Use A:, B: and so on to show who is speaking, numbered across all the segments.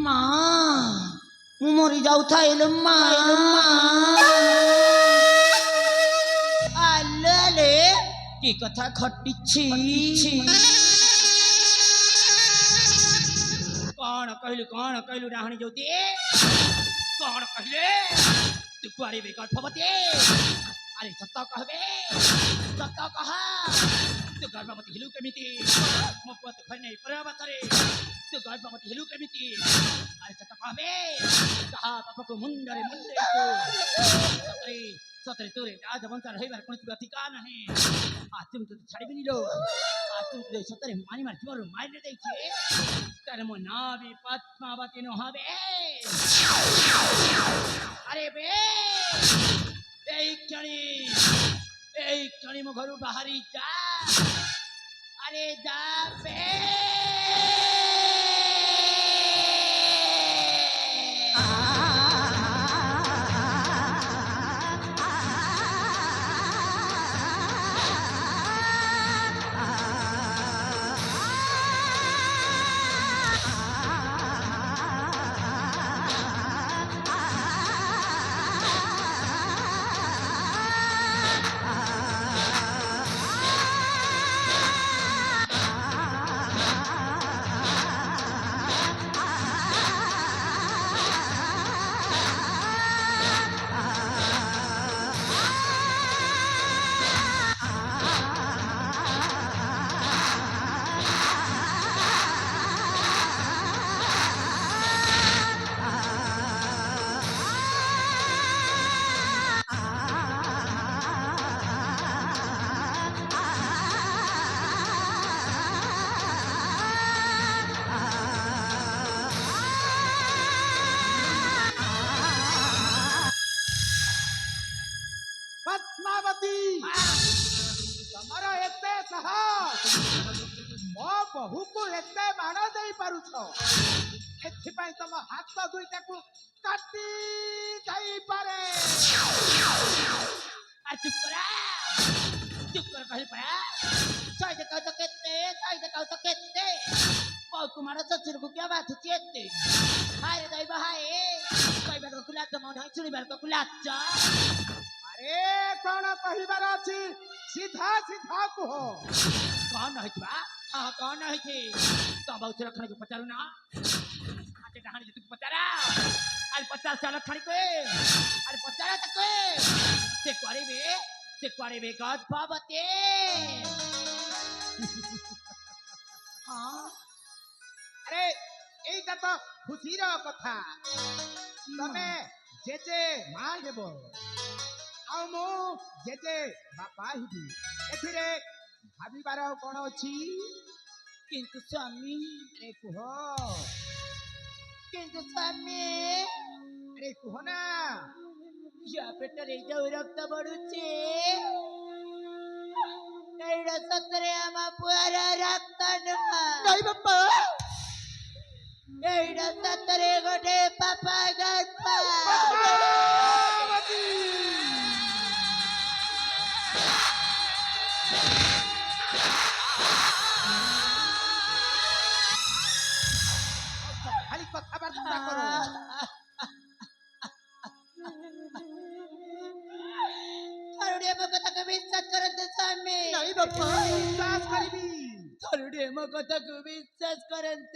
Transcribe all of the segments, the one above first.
A: ମା ମୁଁ ମରି ଯାଉଥାଏ ମା ଆଲେ କି କଥା ଘଟିଛି कौन कहलु डाहणी जोती कौन कहले तू कुआरी बे गर्भवती अरे सत कहबे सत कह तू गर्भवती हिलु केमिति मो पुत घर नै परबतरे तू गर्भवती हिलु केमिति अरे सत कहबे कहा बाप को मुंडरे को सतरे सतरे तोरे आज वंश रहिबार कोनसी अधिकार नाही आज तुम तो छाड़बेनी लो आज तुम तो सतरे मानी मार जीवर मारने दैछे तार मो नाभि पद्मावती न हबे अरे बे এই ক্ষণি মো ঘরু বাহারি যা अरे जा बे
B: पद्मावती तमर एते साहस मो बहु को एते बाण देई पारुछ एथि पई तम हाथ दुईटा को काटी जाई पारे
A: आ चुप कर कहल पड़ा चाय देखा तो केते बहु कुमार ससुर को क्या बात चेते हाय रे दई बहाए कई बार को कुलाच मन है चुनी बार को कुलाच
B: अरे कौन कहिबार अछि सीधा सीधा कह
A: कौन है हां कौन है तो बहुत रखने को पचारू ना आते डहानी तू पचारा अरे 50 साल खड़ी को अरे पचारा तक से करे बे गर्भवती हां
B: अरे एटा तो खुशी रो कथा तमे जेजे मां हेबो आ मो जेजे बापा हिबी एथिरे भाबिबार कोन अछि
A: किंतु स्वामी
B: अरे कुह
A: किंतु स्वामी
B: अरे कुह ना
A: या पेटरे जाऊ रक्त बढुचे एडा सतरे आमा पुआरा रक्त
B: नहीं बापा
A: एडा सतरे गोटे पापा गप्पा
B: खाली कथाबार्ता करो
A: थरुडे मो कथा को विश्वास करत स्वामी
B: नहीं बापा विश्वास करबी
A: थरुडे मो कथा को विश्वास करत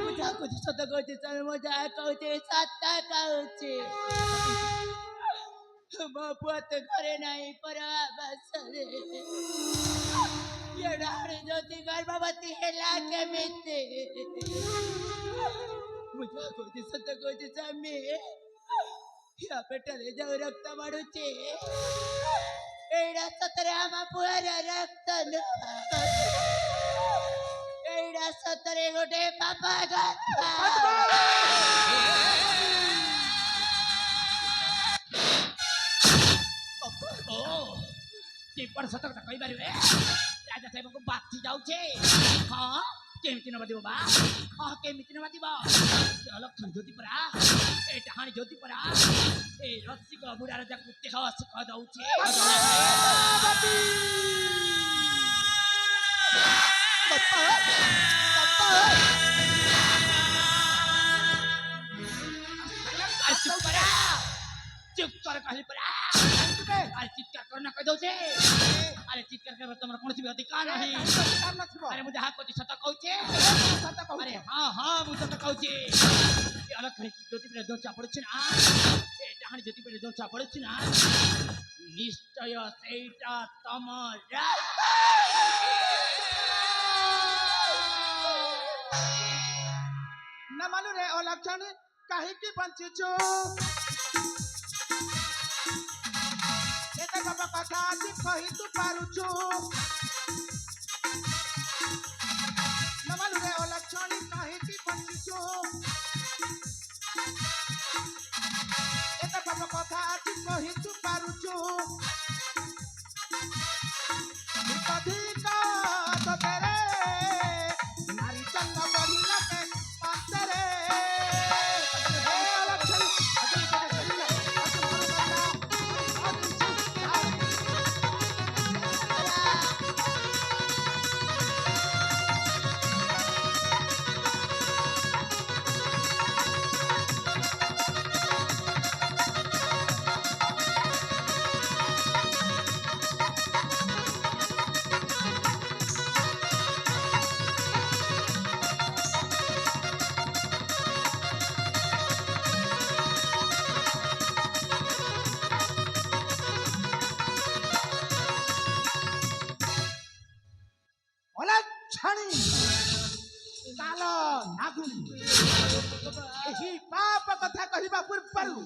A: मुझा कुछ सत कहते स्वामी मुझा कहते सत्ता कहते मो पुत घरे नहीं पर बसरे ये डाड़ी ज्योति गर्भवती हेला के मिते मुझा कहते सत कहते स्वामी या पेटरे जाऊ रक्त बढुचे एडा सतरे आमा पुआरा रक्त एडा सतरे गोटे पापा गप्पा के पर सतक कहि बारे राजा साहेब को बाती जाउछे हां केमिति न बदिबो बा हां केमिति न बदिबो लक्षण ज्योति परा ए डहाणी ज्योति परा ए रस्सी को बुढ़ा राजा को तेहस क दउछे अरे चित्कार करना कह दो छे अरे चित्कार कर तमरा कोनसी भी अधिकार नहीं
B: काम नथिब
A: अरे मुझे हाथ को सत कहू छे
B: सत कहू
A: अरे हां हां मु सत कहू छे ए अलग खणी ज्योति पे दो चापड़ छी ना ए डाहणी ज्योति पे दो चापड़ छी ना निश्चय सेटा तमरा
B: न मालू रे ओ लक्षण काहेकि बंचिछु एते बाबा कथा आछि कहि तू पारुछु न मालू रे ओ लक्षण काहेकि बंचिछु एते बाबा कथा आछि कहि तू पारुछु अधिक तो तेरे नारी चंग बढ़िला के पातरे हे लक्षण अजय को देखिला छाणी कालो नागुनी एही पाप कथा कहिबा पूर्वरु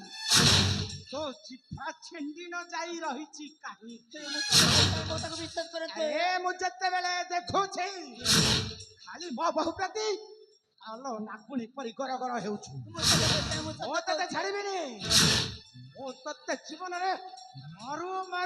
B: तो जिभा छेंडी न जाई रहिछि काहे
A: मोता को विश्वास करते
B: ए मु जत्ते बेले देखु छै खाली मो बहु प्रति आलो नागुनी परि गर गर हेउछु ओ तते छाड़िबिनी ओ तते जीवन रे मारू